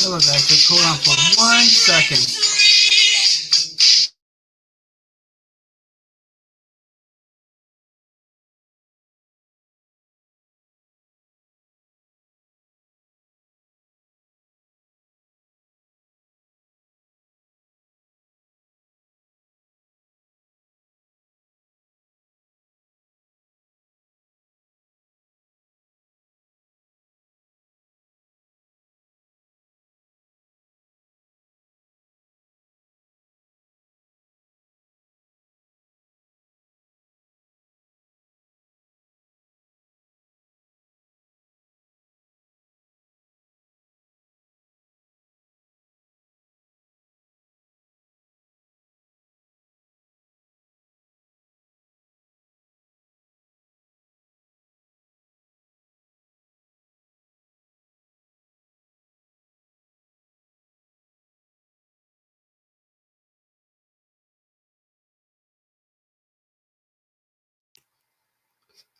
Hello guys, just hold on for 1 second.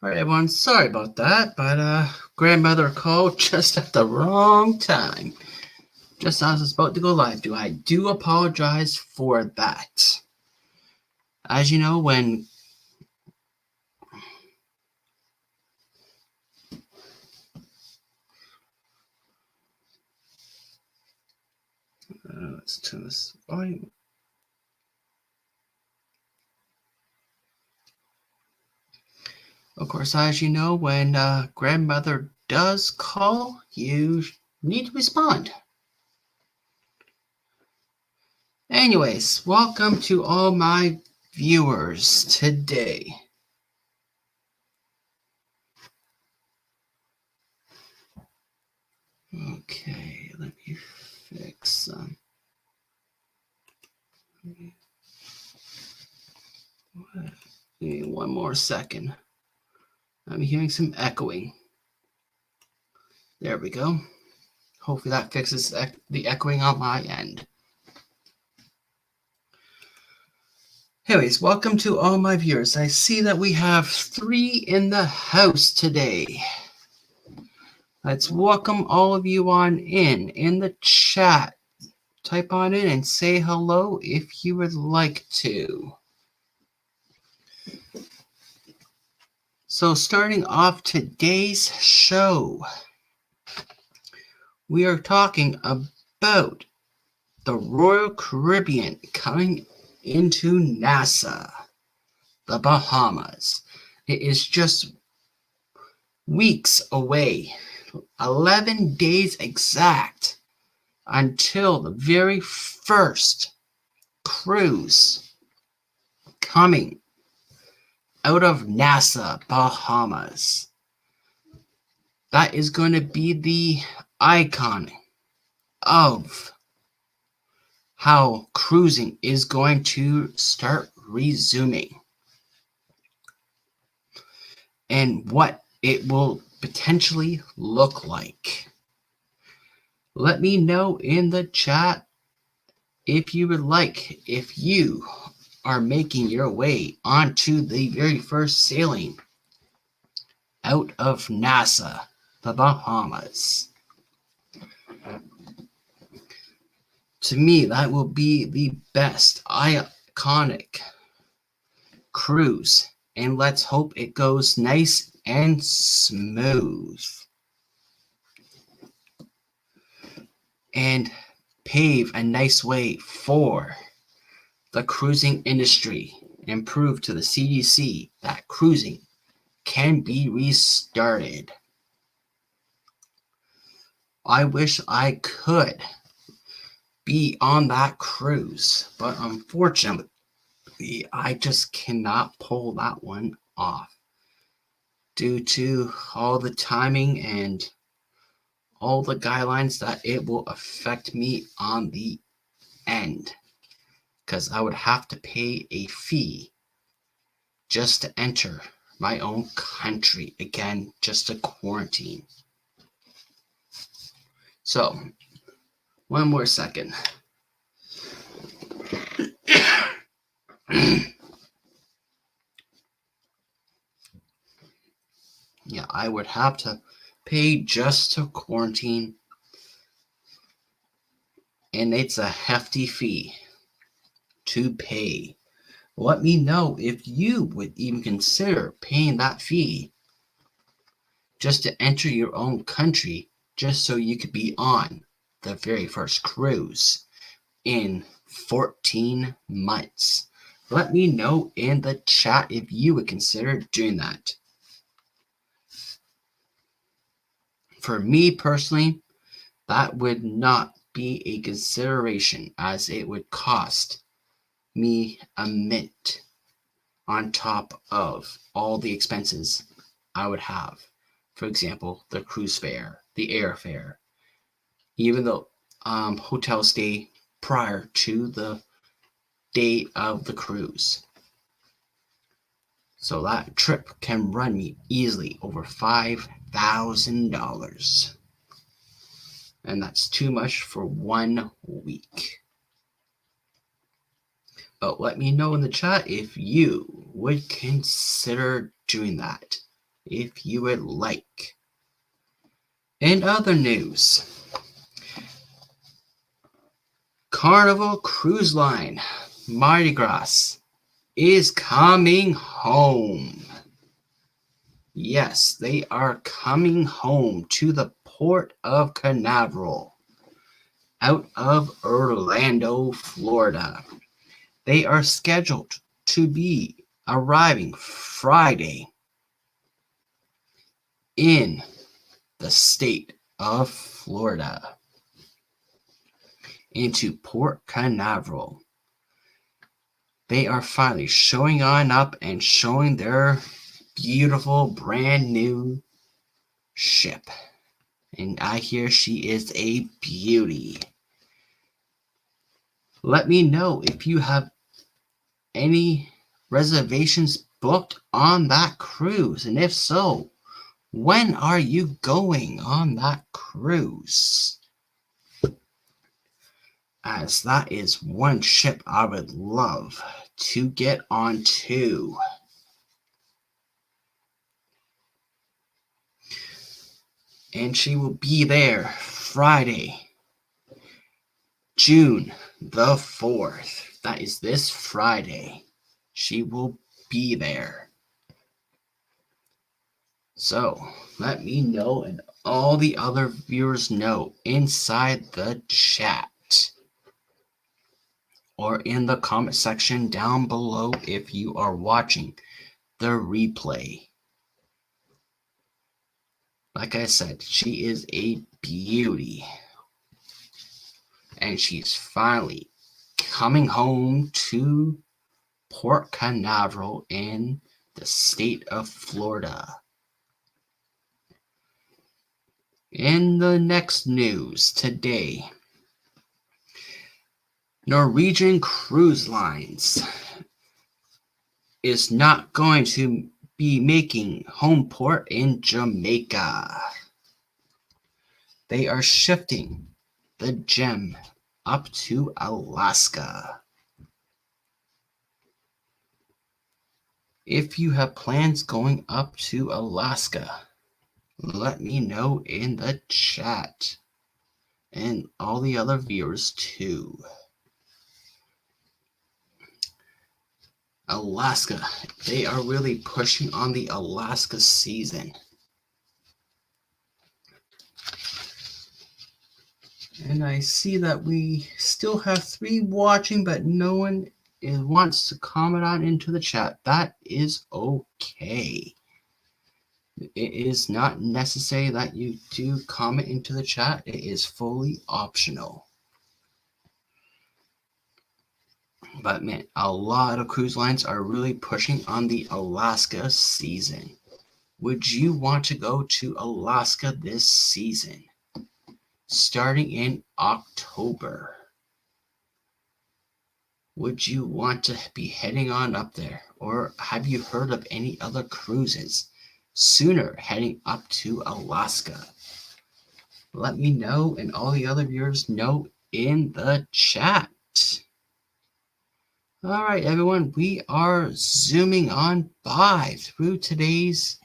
Alright everyone, sorry about that, but grandmother called just at the wrong time. Just as I was about to go live. I do apologize for that. As you know, when let's turn this volume. Of course, as you know, when grandmother does call, you need to respond. Anyways, welcome to all my viewers today. Okay, let me fix some. Give me 1 more second. I'm hearing some echoing. There we go. Hopefully that fixes the echoing on my end. Anyways, welcome to all my viewers. I see that we have 3 in the house today. Let's welcome all of you on in the chat. Type on in and say hello if you would like to. So starting off today's show, we are talking about the Royal Caribbean coming into Nassau, the Bahamas. It is just weeks away, 11 days exact, until the very first cruise coming out of Nassau, Bahamas. That is going to be the icon of how cruising is going to start resuming and what it will potentially look like. Let me know in the chat if you would like, if you are making your way onto the very first sailing out of Nassau, the Bahamas. To me, that will be the best iconic cruise, and let's hope it goes nice and smooth and pave a nice way for the cruising industry and prove to the CDC that cruising can be restarted. I wish I could be on that cruise, but unfortunately I just cannot pull that one off due to all the timing and all the guidelines that it will affect me on the end, because I would have to pay a fee just to enter my own country again, just to quarantine. So 1 more second. Yeah, I would have to pay just to quarantine and it's a hefty fee to pay. Let me know if you would even consider paying that fee just to enter your own country, just so you could be on the very first cruise in 14 months. Let me know in the chat if you would consider doing that. For me personally, that would not be a consideration, as it would cost me a mint on top of all the expenses I would have. For example, the cruise fare, the airfare, even the hotel stay prior to the date of the cruise. So that trip can run me easily over $5,000. And that's too much for 1 week. But let me know in the chat if you would consider doing that, if you would like. In other news, Carnival Cruise Line Mardi Gras is coming home. Yes, they are coming home to the Port of Canaveral out of Orlando, Florida. They are scheduled to be arriving Friday in the state of Florida into Port Canaveral. They are finally showing on up and showing their beautiful brand new ship. And I hear she is a beauty. Let me know if you have any reservations booked on that cruise. And if so, when are you going on that cruise? As that is one ship I would love to get onto. And she will be there Friday, June the 4th. That is this Friday. She will be there. So let me know and all the other viewers know inside the chat or in the comment section down below if you are watching the replay. Like I said, she is a beauty. And she's finally coming home to Port Canaveral in the state of Florida. In the next news today, Norwegian Cruise Lines is not going to be making home port in Jamaica. They are shifting the Gem up to Alaska. If you have plans going up to Alaska, let me know in the chat and all the other viewers too. Alaska, they are really pushing on the Alaska season. And I see that we still have 3 watching, but no one wants to comment on into the chat. That is okay. It is not necessary that you do comment into the chat. It is fully optional. But man, a lot of cruise lines are really pushing on the Alaska season. Would you want to go to Alaska this season? Starting in October. Would you want to be heading on up there? Or have you heard of any other cruises sooner heading up to Alaska? Let me know and all the other viewers know in the chat. All right, everyone, we are zooming on by through today's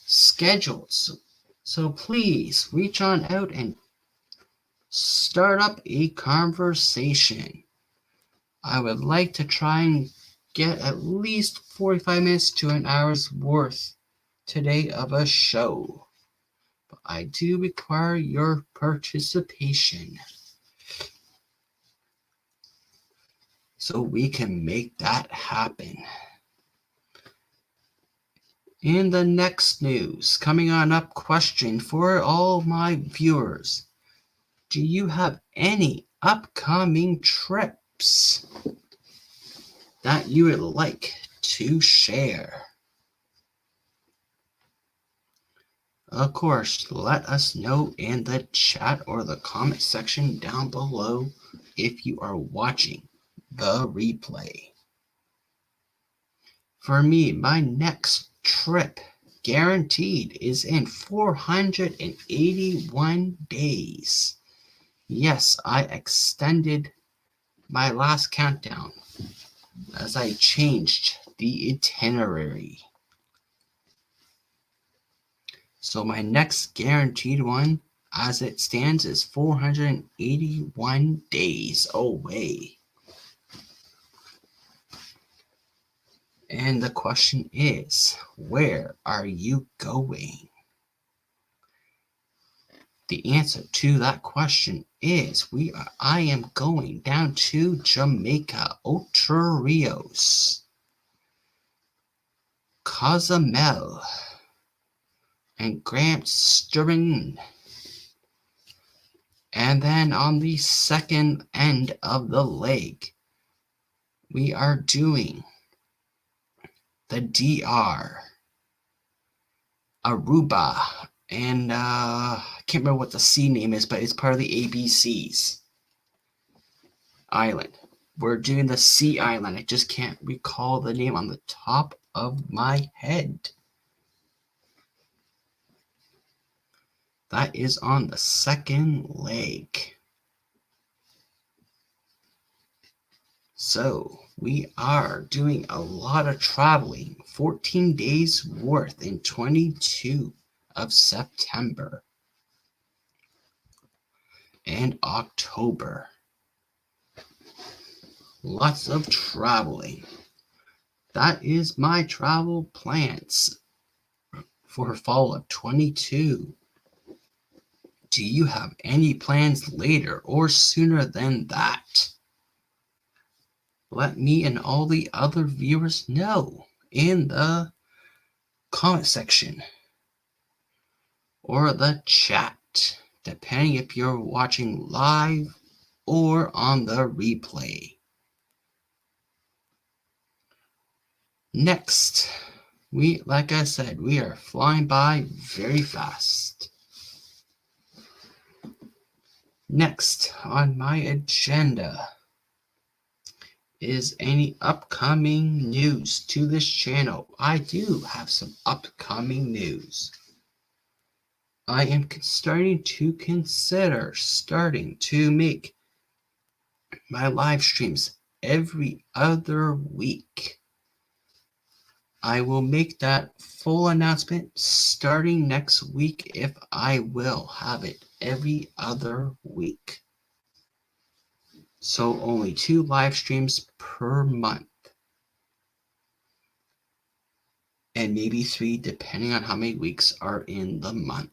schedules. So please reach on out and start up a conversation. I would like to try and get at least 45 minutes to an hour's worth today of a show. But I do require your participation so we can make that happen. In the next news, coming on up, question for all my viewers. Do you have any upcoming trips that you would like to share? Of course, let us know in the chat or the comment section down below if you are watching the replay. For me, my next trip guaranteed is in 481 days. Yes, I extended my last countdown as I changed the itinerary. So my next guaranteed one, as it stands, is 481 days away. And the question is, where are you going? The answer to that question is I am going down to Jamaica, Ocho Rios, Cozumel, and Grand Stirring. And then on the second end of the leg, we are doing the DR, Aruba, and I can't remember what the C name is, but it's part of the ABCs island. We're doing the C island. I just can't recall the name on the top of my head. That is on the second leg. So we are doing a lot of traveling. 14 days worth in 22 of September and October. Lots of traveling. That is my travel plans for fall of 22. Do you have any plans later or sooner than that? Let me and all the other viewers know in the comment section or the chat, depending if you're watching live or on the replay. Next, like I said, we are flying by very fast. Next on my agenda is any upcoming news to this channel. I do have some upcoming news. I am starting to consider make my live streams every other week. I will make that full announcement starting next week if I will have it every other week. So only 2 live streams per month. And maybe 3 depending on how many weeks are in the month.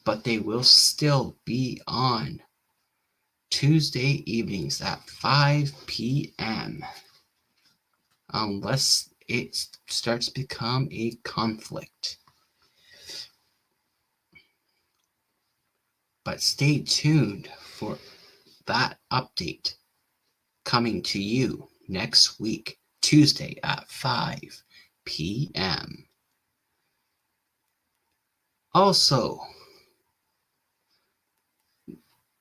But they will still be on Tuesday evenings at 5 p.m. unless it starts to become a conflict. But stay tuned for that update coming to you next week, Tuesday at 5 p.m. Also,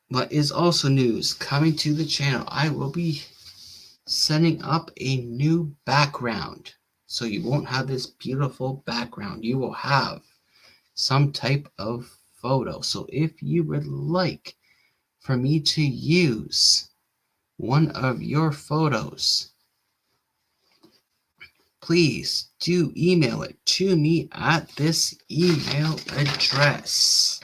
what is also news coming to the channel, I will be setting up a new background. So you won't have this beautiful background. You will have some type of photo. So if you would like for me to use one of your photos, please do email it to me at this email address.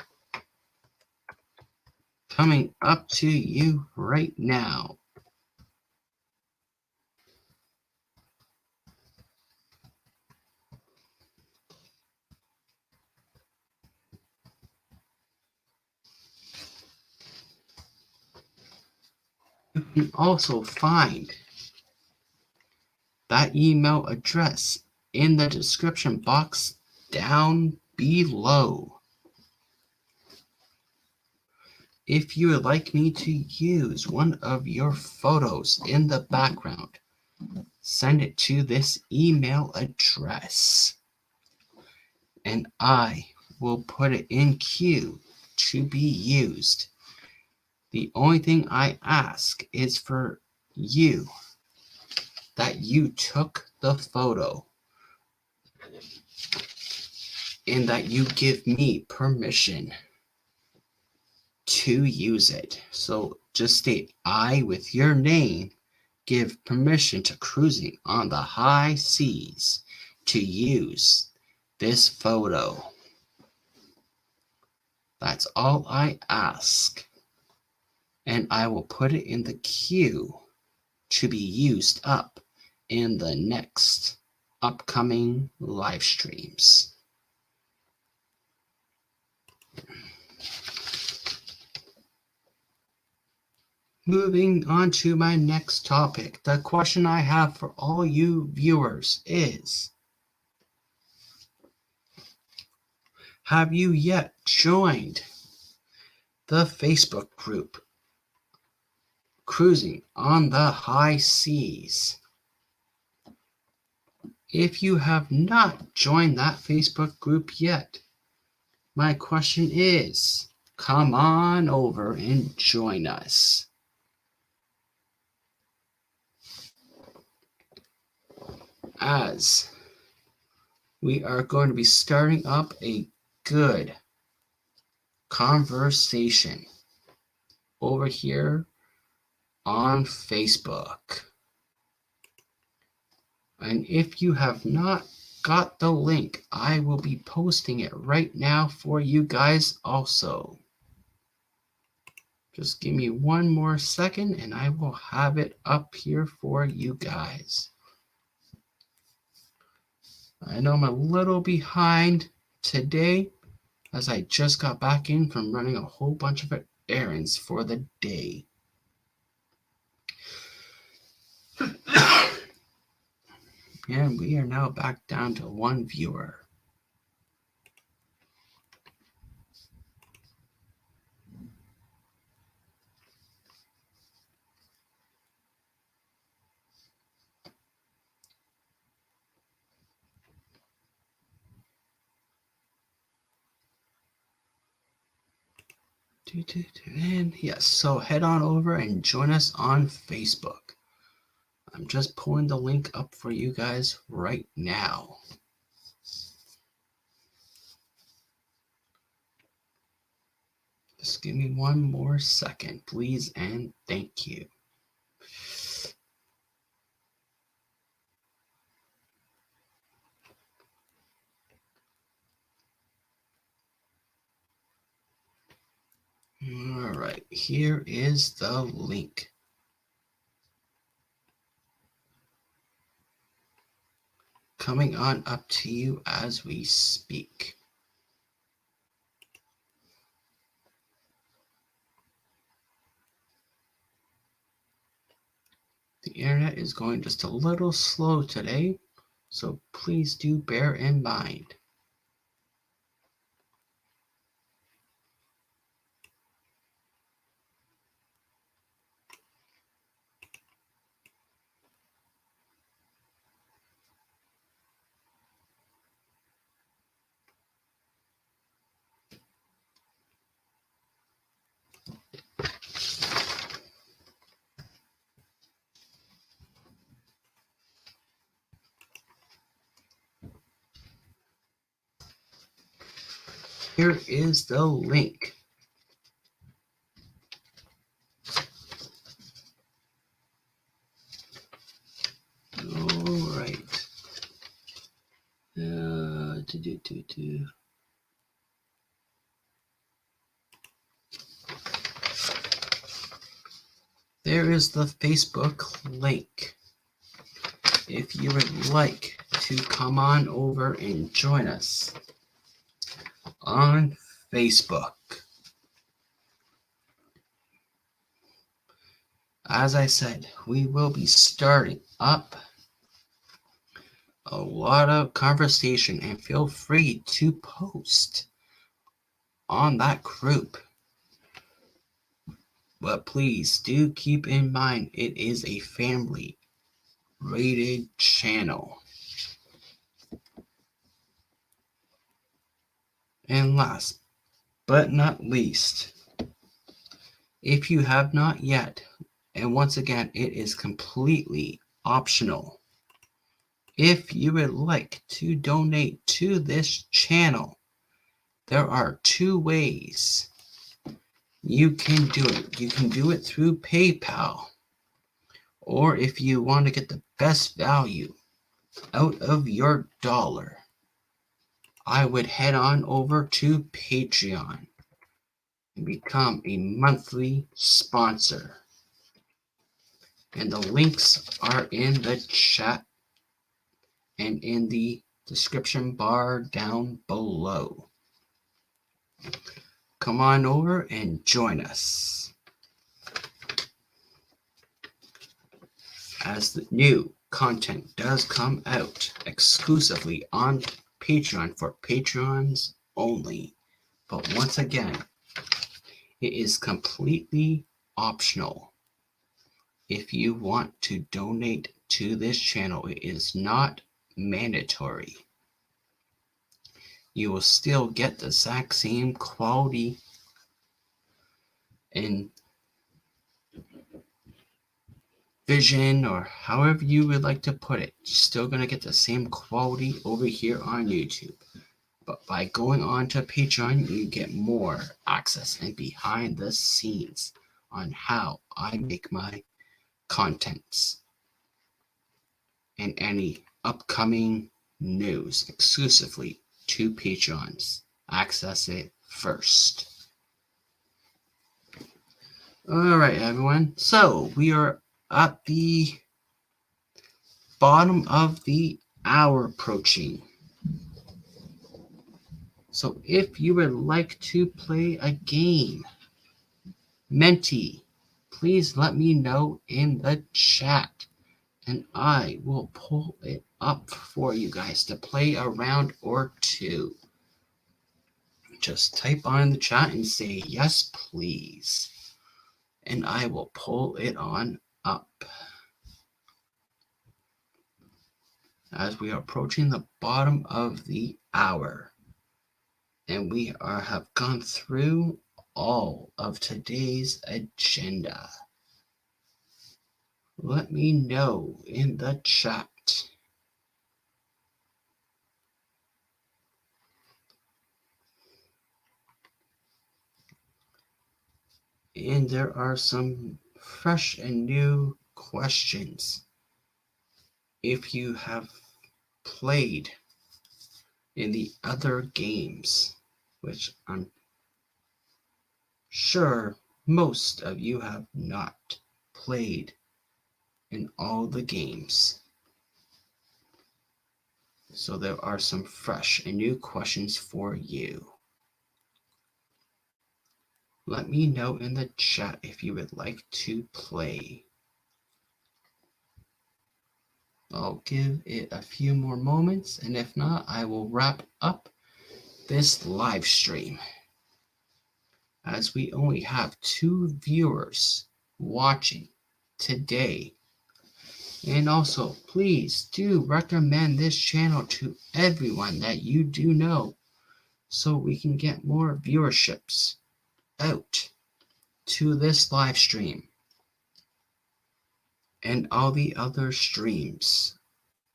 coming up to you right now. You can also find that email address in the description box down below. If you would like me to use one of your photos in the background, send it to this email address, and I will put it in queue to be used. The only thing I ask is for you that you took the photo and that you give me permission to use it. So just state I with your name give permission to Cruising on the High Seas to use this photo. That's all I ask. And I will put it in the queue to be used up in the next upcoming live streams. Moving on to my next topic, the question I have for all you viewers is, have you yet joined the Facebook group Cruising on the High Seas? If you have not joined that Facebook group yet, my question is, come on over and join us. As we are going to be starting up a good conversation over here on Facebook. And if you have not got the link, I will be posting it right now for you guys also. Just give me one more second and I will have it up here for you guys. I know I'm a little behind today as I just got back in from running a whole bunch of errands for the day. And we are now back down to one viewer. And yes, so head on over and join us on Facebook. I'm just pulling the link up for you guys right now. Just give me one more second, please, and thank you. All right, here is the link. Coming on up to you as we speak. The internet is going just a little slow today, so please do bear in mind. Here is the link. All right. there is the Facebook link. If you would like to come on over and join us on Facebook. As I said, we will be starting up a lot of conversation, and feel free to post on that group. But please do keep in mind it is a family rated channel. And last but not least, if you have not yet, and once again, it is completely optional, if you would like to donate to this channel, there are two ways you can do it. You can do it through PayPal, or if you want to get the best value out of your dollar, I would head on over to Patreon and become a monthly sponsor. And the links are in the chat and in the description bar down below. Come on over and join us. As the new content does come out exclusively on Patreon for patrons only. But once again, it is completely optional. If you want to donate to this channel, it is not mandatory. You will still get the exact same quality and vision, or however you would like to put it. You're still going to get the same quality over here on YouTube. But by going on to Patreon, you get more access and behind the scenes on how I make my contents and any upcoming news exclusively to Patrons. Access it first. All right, everyone. So we are at the bottom of the hour approaching. So if you would like to play a game, Menti, please let me know in the chat, and I will pull it up for you guys to play a round or two. Just type on the chat and say, yes, please, and I will pull it on up. As we are approaching the bottom of the hour, and we have gone through all of today's agenda. Let me know in the chat. And there are some fresh and new questions. If you have played in the other games, which I'm sure most of you have not played in all the games. So there are some fresh and new questions for you. Let me know in the chat if you would like to play. I'll give it a few more moments, and if not, I will wrap up this live stream, as we only have 2 viewers watching today. And also, please do recommend this channel to everyone that you do know, so we can get more viewerships out to this live stream and all the other streams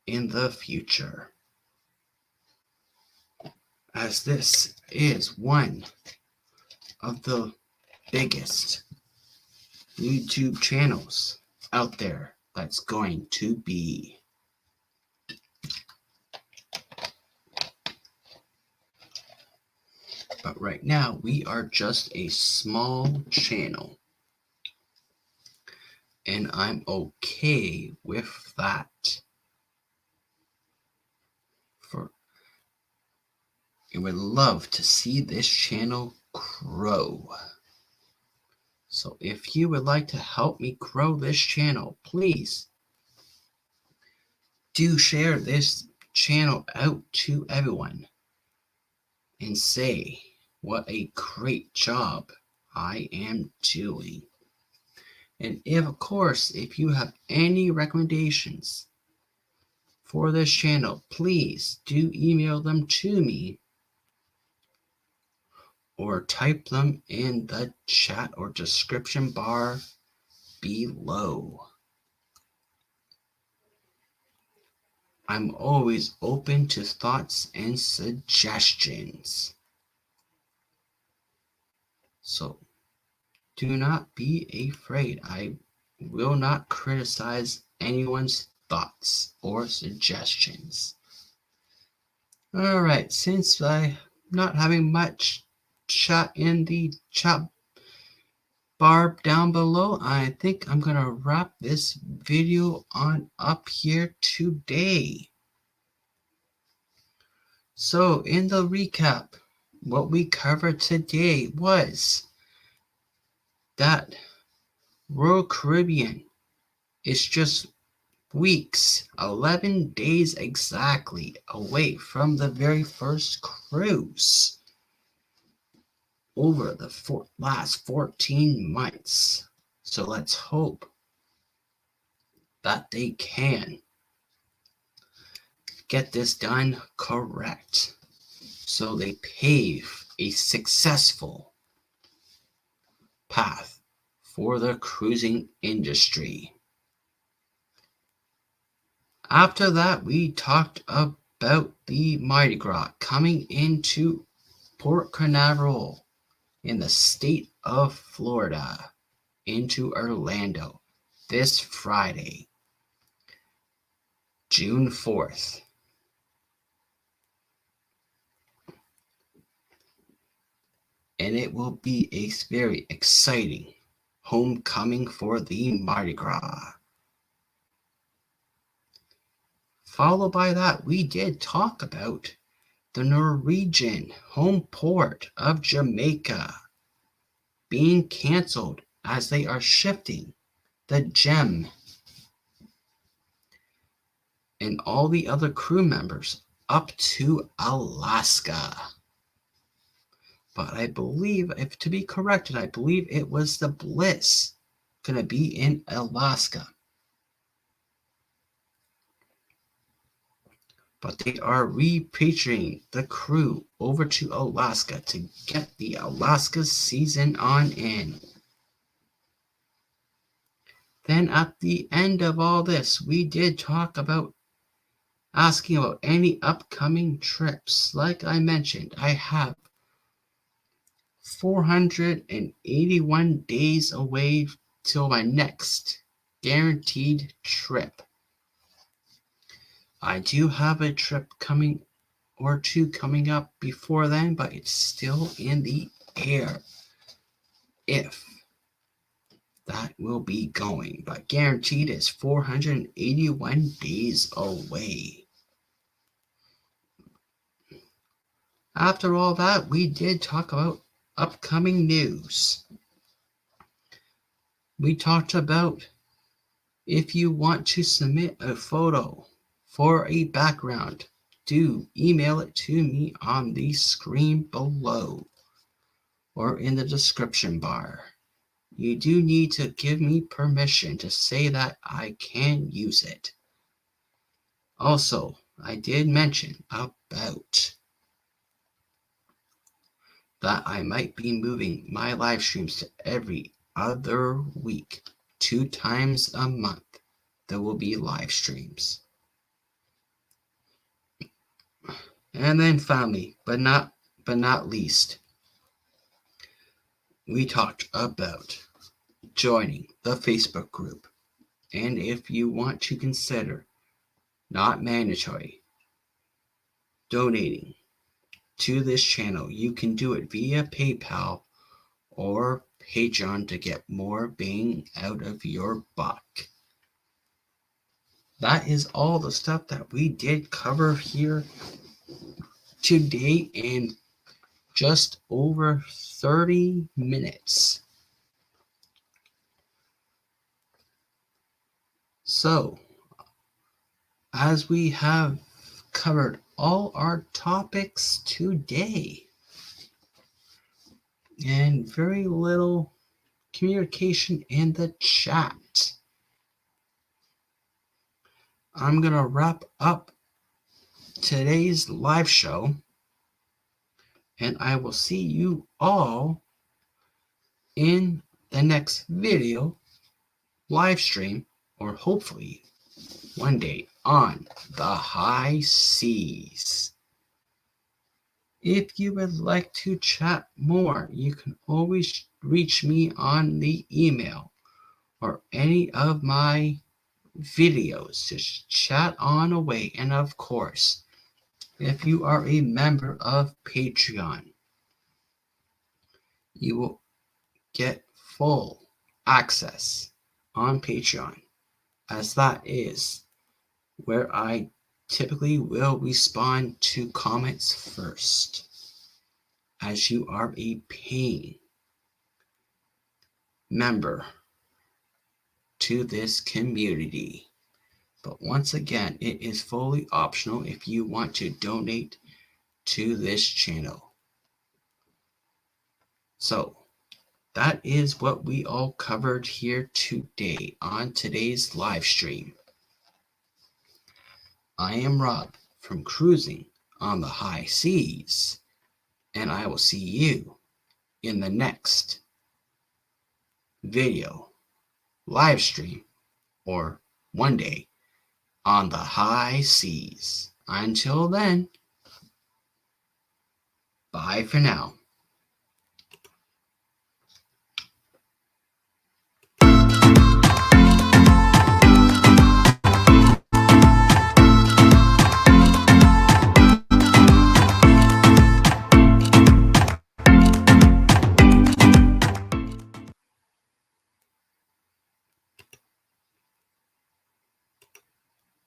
in the future, as this is one of the biggest YouTube channels out there that's going to be. But right now, we are just a small channel. and I'm okay with that. For I would love to see this channel grow. So if you would like to help me grow this channel, please do share this channel out to everyone and say what a great job I am doing. And of course, if you have any recommendations for this channel, please do email them to me or type them in the chat or description bar below. I'm always open to thoughts and suggestions. So do not be afraid. I will not criticize anyone's thoughts or suggestions. Alright, since I'm not having much chat in the chat bar down below, I think I'm gonna wrap this video on up here today. So in the recap, what we covered today was that Royal Caribbean is just weeks, 11 days exactly, away from the very first cruise over the last 14 months. So let's hope that they can get this done correct. So they pave a successful path for the cruising industry. After that, we talked about the Mardi Gras coming into Port Canaveral in the state of Florida into Orlando this Friday, June 4th. And it will be a very exciting homecoming for the Mardi Gras. Followed by that, we did talk about the Norwegian home port of Jamaica being canceled as they are shifting the Gem and all the other crew members up to Alaska. But I believe, if to be corrected, I believe it was the Bliss going to be in Alaska. But they are repatriating the crew over to Alaska to get the Alaska season on in. Then at the end of all this, we did talk about asking about any upcoming trips. Like I mentioned, I have 481 days away till my next guaranteed trip. I do have a trip coming or two coming up before then, but it's still in the air if that will be going. But guaranteed is 481 days away. After all that, we did talk about upcoming news. We talked about if you want to submit a photo for a background, do email it to me on the screen below or in the description bar. You do need to give me permission to say that I can use it. Also, I did mention about that I might be moving my live streams to every other week. 2 times a month there will be live streams. And then finally, but not least, we talked about joining the Facebook group. And if you want to consider, not mandatory, donating to this channel, you can do it via PayPal or Patreon to get more bang out of your buck. That is all the stuff that we did cover here today in just over 30 minutes. So, as we have covered all our topics today, and very little communication in the chat, I'm going to wrap up today's live show, and I will see you all in the next video, live stream, or hopefully one day on the high seas. If you would like to chat more, you can always reach me on the email or any of my videos. Just chat on away. And of course, if you are a member of Patreon, you will get full access on Patreon, as that is where I typically will respond to comments first, as you are a paying member to this community. But once again, it is fully optional if you want to donate to this channel. So that is what we all covered here today on today's live stream. I am Rob from Cruising on the High Seas, and I will see you in the next video, live stream, or one day on the high seas. Until then, bye for now.